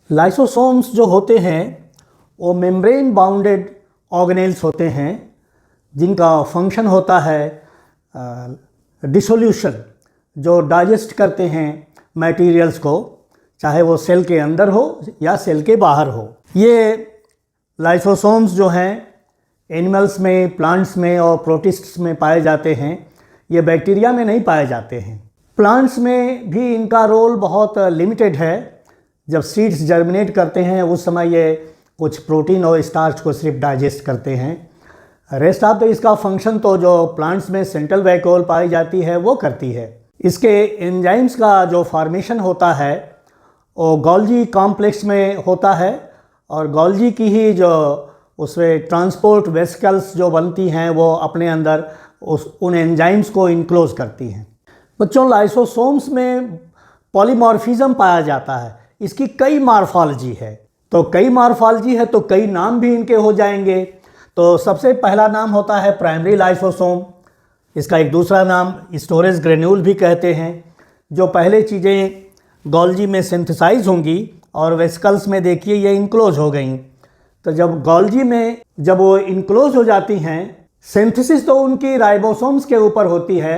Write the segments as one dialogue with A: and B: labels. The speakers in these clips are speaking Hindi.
A: लाइसोसोम्स जो होते हैं वो मेम्ब्रेन बाउंडेड ऑर्गेनेल्स होते हैं जिनका फंक्शन होता है डिसोल्यूशन, जो डाइजेस्ट करते हैं मटेरियल्स को, चाहे वो सेल के अंदर हो या सेल के बाहर हो। ये लाइसोसोम्स जो हैं एनिमल्स में, प्लांट्स में और प्रोटिस्ट्स में पाए जाते हैं। ये बैक्टीरिया में नहीं पाए जाते हैं। प्लांट्स में भी इनका रोल बहुत लिमिटेड है। जब सीड्स जर्मिनेट करते हैं उस समय ये कुछ प्रोटीन और स्टार्च को सिर्फ डाइजेस्ट करते हैं। रेस्ट ऑफ द इसका फंक्शन तो जो प्लांट्स में सेंट्रल वैक्यूल पाई जाती है वो करती है। इसके एंजाइम्स का जो फॉर्मेशन होता है वो गोल्जी कॉम्प्लेक्स में होता है और गोल्जी की ही जो उसमें ट्रांसपोर्ट वेसिकल्स जो बनती हैं वो अपने अंदर उन एंजाइम्स को इनक्लोज करती हैं। बच्चों, लाइसोसोम्स में पॉलीमॉर्फिज्म पाया जाता है। इसकी कई मॉर्फोलॉजी है, तो कई मॉर्फोलॉजी है तो कई नाम भी इनके हो जाएंगे। तो सबसे पहला नाम होता है प्राइमरी लाइसोसोम। इसका एक दूसरा नाम स्टोरेज ग्रेन्यूल भी कहते हैं। जो पहले चीज़ें गोल्जी में सिंथेसाइज होंगी और वेसिकल्स में देखिए ये इनक्लोज हो गई। तो जब गोल्जी में जब वो इनक्लोज हो जाती हैं, सिंथेसिस तो उनकी राइबोसोम्स के ऊपर होती है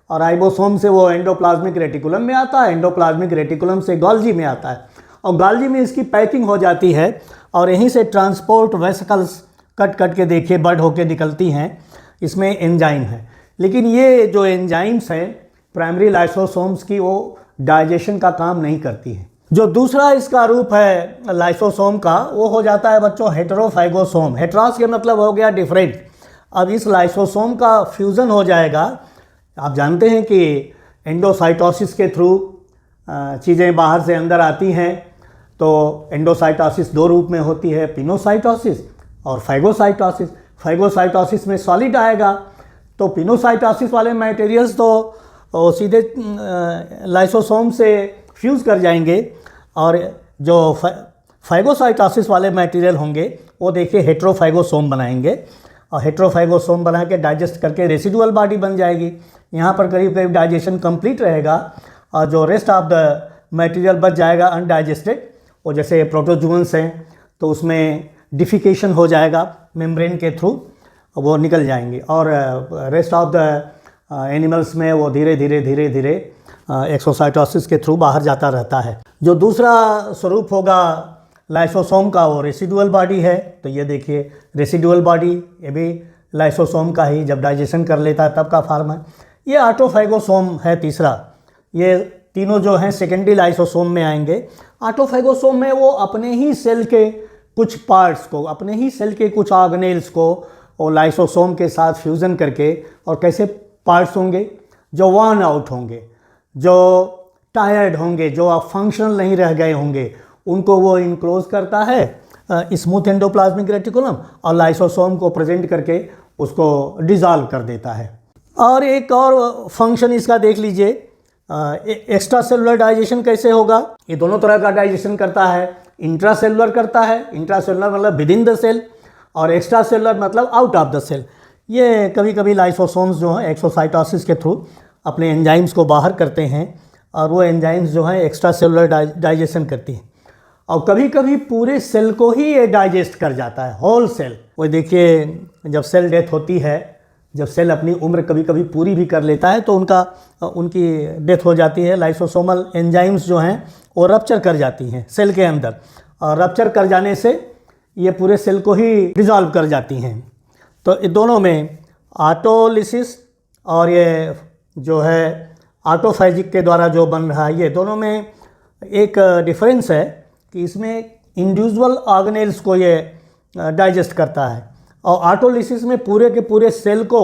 A: और राइबोसोम से वो एंडोप्लाज्मिक रेटिकुलम में आता है, एंडोप्लाज्मिक रेटिकुलम से गोल्जी में आता है और गोल्जी में इसकी पैकिंग हो जाती है और यहीं से ट्रांसपोर्ट वेसिकल्स कट कट के देखिए बड होके निकलती हैं। इसमें एंजाइम है, लेकिन ये जो एंजाइम्स हैं प्राइमरी लाइसोसोम्स की वो डाइजेशन का काम नहीं करती हैं। जो दूसरा इसका रूप है लाइसोसोम का वो हो जाता है बच्चों हेटेरोफाइगोसोम। हेटेरोस के मतलब हो गया डिफरेंट। अब इस लाइसोसोम का फ्यूज़न हो जाएगा। आप जानते हैं कि एंडोसाइटोसिस के थ्रू चीज़ें बाहर से अंदर आती हैं। तो एंडोसाइटोसिस दो रूप में होती है, पिनोसाइटोसिस और फाइगोसाइटोसिस। फाइगोसाइटोसिस में सॉलिड आएगा, तो पिनोसाइटोसिस वाले मटेरियल्स तो सीधे लाइसोसोम से फ्यूज़ कर जाएंगे और जो फाइगोसाइटोसिस वाले मटेरियल होंगे वो देखिए हेटेरोफाइगोसोम बनाएंगे और हेटेरोफाइगोसोम बना के डाइजेस्ट करके रेसिडुअल बॉडी बन जाएगी। यहाँ पर करीब करीब डाइजेशन कंप्लीट रहेगा और जो रेस्ट ऑफ द मटेरियल बच जाएगा अनडाइजेस्टेड। वो जैसे प्रोटोजुअन्स हैं तो उसमें डिफिकेशन हो जाएगा मेम्ब्रेन के थ्रू, वो निकल जाएंगे और रेस्ट ऑफ द एनिमल्स में वो धीरे धीरे एक्सोसाइटोसिस के थ्रू बाहर जाता रहता है। जो दूसरा स्वरूप होगा लाइसोसोम का वो रेसिडुअल बॉडी है। तो ये देखिए रेसिडुअल बॉडी, ये भी लाइसोसोम का ही जब डाइजेशन कर लेता है तब का फॉर्म है। ये ऑटोफाइगोसोम है तीसरा। ये तीनों जो हैं सेकेंडरी लाइसोसोम में आएंगे। ऑटोफाइगोसोम में वो अपने ही सेल के कुछ पार्ट्स को, अपने ही सेल के कुछ ऑर्गेनेल्स को और लाइसोसोम के साथ फ्यूज़न करके, और कैसे पार्ट्स होंगे जो वॉर्न आउट होंगे, जो टायर्ड होंगे, जो अब फंक्शनल नहीं रह गए होंगे, उनको वो इनक्लोज करता है स्मूथ एंडोप्लाज्मिक रेटिकुलम और लाइसोसोम को प्रेजेंट करके उसको डिज़ोल्व कर देता है। और एक और फंक्शन इसका देख लीजिए, एक्स्ट्रा सेलुलर डाइजेशन कैसे होगा। ये दोनों तरह का डाइजेशन करता है। इंट्रा सेलुलर करता है, इंट्रा सेलुलर मतलब विद इन द सेल, और एक्स्ट्रा सेलुलर मतलब आउट ऑफ द सेल। ये कभी कभी लाइसोसोम्स जो हैं एक्सोसाइटोसिस के थ्रू अपने एंजाइम्स को बाहर करते हैं और वो एंजाइम्स जो हैं एक्स्ट्रा सेलुलर डाइजेशन करती हैं। और कभी कभी पूरे सेल को ही ये डाइजेस्ट कर जाता है, होल सेल। वो देखिए जब सेल डेथ होती है, जब सेल अपनी उम्र कभी कभी पूरी भी कर लेता है तो उनकी डेथ हो जाती है। लाइसोसोमल एंजाइम्स जो हैं वो रप्चर कर जाती हैं सेल के अंदर, और रप्चर कर जाने से ये पूरे सेल को ही डिज़ोल्व कर जाती हैं। तो ये दोनों में ऑटोलिसिस और ये जो है ऑटोफैजिक के द्वारा जो बन रहा है, ये दोनों में एक डिफरेंस है कि इसमें इंडिविजुअल ऑर्गेनेल्स को ये डाइजेस्ट करता है और ऑटोलिसिस में पूरे के पूरे सेल को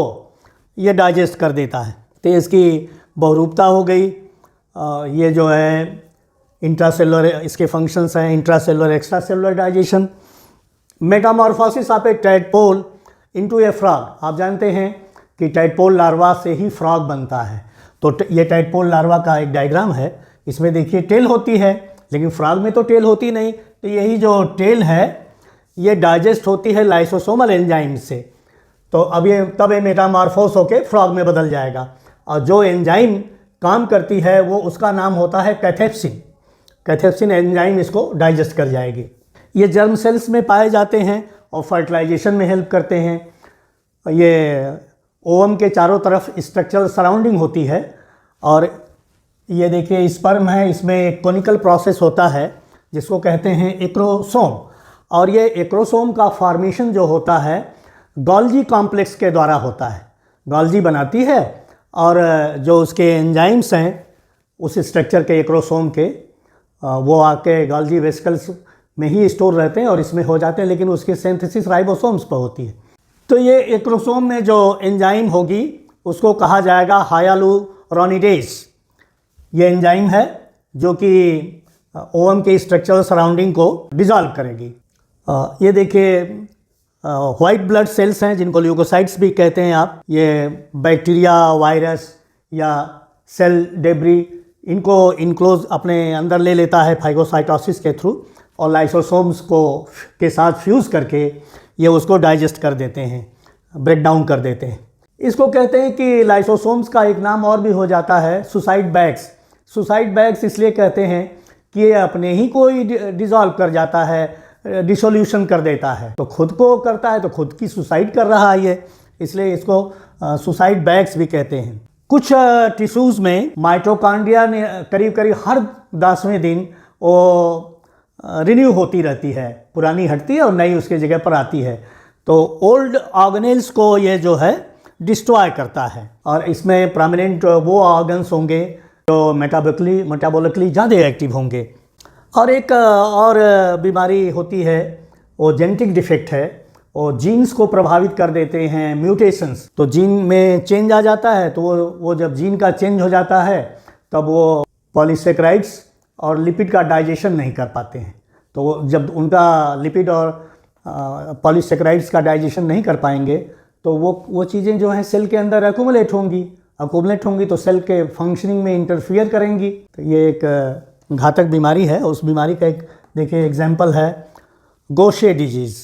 A: ये डाइजेस्ट कर देता है। तो इसकी बहुरूपता हो गई। ये जो है इंट्रासेलुलर इसके फंक्शंस हैं, intracellular extra cellular digestion. Metamorphosis of A tadpole into A frog. आप जानते हैं कि टैडपोल लार्वा से ही फ्रॉग बनता है। तो ये टैडपोल लार्वा का एक डायग्राम है। इसमें देखिए टेल होती है, लेकिन फ्रॉग में तो टेल होती नहीं। तो यही जो टेल है ये डाइजेस्ट होती है लाइसोसोमल एंजाइम से। तो अब ये मेटामॉर्फोस होके फ्रॉग में बदल जाएगा। और जो एंजाइम काम करती है वो उसका नाम होता है कैथेप्सिन। कैथेप्सिन एंजाइम इसको डाइजेस्ट कर जाएगी। ये जर्म सेल्स में पाए जाते हैं और फर्टिलाइजेशन में हेल्प करते हैं। ये ओवम के चारों तरफ स्ट्रक्चरल सराउंडिंग होती है। और ये देखिए स्पर्म है, इसमें एक कोनिकल प्रोसेस होता है जिसको कहते हैं एक्रोसोम। और ये एक्रोसोम का फॉर्मेशन जो होता है गोल्जी कॉम्प्लेक्स के द्वारा होता है। गोल्जी बनाती है और जो उसके एंजाइम्स हैं उस स्ट्रक्चर के एक्रोसोम के वो आके गोल्जी वेसिकल्स में ही स्टोर रहते हैं और इसमें हो जाते हैं, लेकिन उसकी सिंथेसिस राइबोसोम्स पर होती है। तो ये एक्रोसोम में जो एंजाइम होगी उसको कहा जाएगा हायालुरोनिडेज। ये एंजाइम है जो कि ओवम के स्ट्रक्चरल सराउंडिंग को डिसॉल्व करेगी। ये देखिए वाइट ब्लड सेल्स हैं जिनको ल्यूकोसाइट्स भी कहते हैं आप। ये बैक्टीरिया, वायरस या सेल डेब्री इनको इनक्लोज अपने अंदर ले लेता है फाइगोसाइटोसिस के थ्रू और लाइसोसोम्स को के साथ फ्यूज़ करके ये उसको डाइजेस्ट कर देते हैं, ब्रेक डाउन कर देते हैं। इसको कहते हैं कि लाइसोसोम्स का एक नाम और भी हो जाता है सुसाइड बैग्स। सुसाइड बैग्स इसलिए कहते हैं कि ये अपने ही को ही डिसॉल्व कर जाता है, डिसोल्यूशन कर देता है। तो खुद को करता है तो खुद की सुसाइड कर रहा है ये, इसलिए इसको सुसाइड बैग्स भी कहते हैं। कुछ टिश्यूज़ में माइटोकॉन्ड्रिया ने करीब करीब हर 10वें दिन वो रिन्यू होती रहती है, पुरानी हटती है और नई उसके जगह पर आती है। तो ओल्ड ऑर्गेनेल्स को ये जो है डिस्ट्रॉय करता है और इसमें प्रोमिनेंट वो ऑर्गन्स होंगे जो मेटाबॉलिकली ज़्यादा एक्टिव होंगे। और एक और बीमारी होती है, वो जेनेटिक डिफेक्ट है, वो जीन्स को प्रभावित कर देते हैं, म्यूटेशंस। तो जीन में चेंज आ जाता है, तो वो जब जीन का चेंज हो जाता है तब वो पॉलीसेकेराइड्स और लिपिड का डाइजेशन नहीं कर पाते हैं। तो जब उनका लिपिड और पॉलीसेकेराइड्स का डाइजेशन नहीं कर पाएंगे तो वो चीज़ें जो हैं सेल के अंदर अक्यूमुलेट होंगी तो सेल के फंक्शनिंग में इंटरफियर करेंगी। तो ये एक घातक बीमारी है। उस बीमारी का एक देखिए एग्जाम्पल है गोशे डिजीज़।